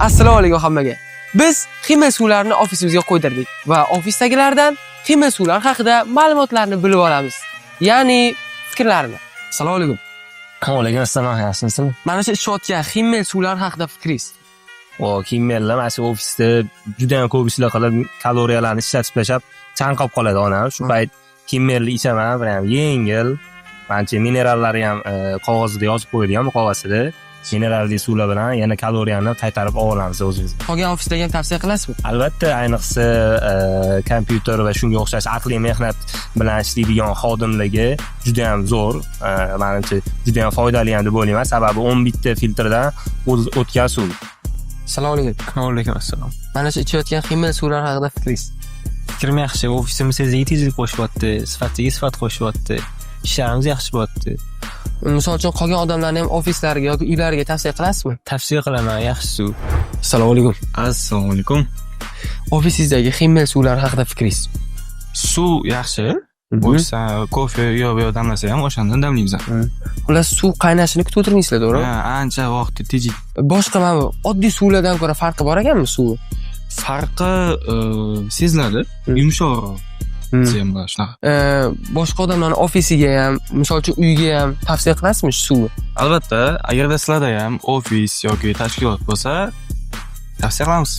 Assalomu alaykum hammaga. Biz ximya suvlarini ofisimizga qo'ydirdik va ofisdagilardan ximya suvlar haqida ma'lumotlarni bilib olamiz. Ya'ni fikrlarini. Assalomu alaykum. Alaykum assalom, yaxshimisizmi? Mana shu ishlayotgan ximya suvlar haqida fikringiz. Kimmerlar mana shu ofisda juda ham ko'p ishlar qilib, kaloriyalarni ishlatib tashlab, chanqab qoladi onam. Shu payt kimmerli ichaman, ham yengil. Mancha minerallari ham qog'ozida yozib qo'yilgan, muqovasida. Mineralli suvlar bilan yana kaloriyani qaytarib olamiz o'zingiz. Qolgan ofisdagi ham tavsiya qilasizmi? Albatta, ayniqsa kompyuter va shunga o'xshash aqliy mehnat bilan ishlaydigan xodimlarga juda ham zo'r. Menimcha juda ham foydali ham deb o'ylayman, sababi 11 ta filtrdan o'tgan suv. Assalomu alaykum. Alaykum assalom. Mana shu ichayotgan ximya suvlar haqida fikringiz. Fikrim yaxshi. Ofisimizga tezlik qo'shyapti, sifatiga sifat qo'shyapti. Ishlarimiz yaxshi bo'lyapti. Misol uchun qolgan odamlarni ham ofislariga yoki uylariga tavsiya qilasizmi? Tavsiya qilaman, yaxshi suv. Assalomu alaykum. Assalomu alaykum. Ofisingizdagi ximya suvlar haqida fikringiz. Suv yaxshi. Bo'lsa, kofe yo damlasa ham o'shandan damlaymiz. Xullas, suv qaynashini kutib o'tirmaysizlar, to'g'rimi? Ha, ancha vaqtni tejaydi. Boshqa mana oddiy suvlardan ko'ra farqi bor ekanmi suv? Farqi seziladi, yumshoqroq. Shunaqa. Boshqa odamlarning ofisiga ham, misol uchun uyga ham tavsiya qilasizmi shu suvni? Albatta, agarda sizlarda ham ofis yoki tashkilot bo'lsa, tavsiya qilamiz.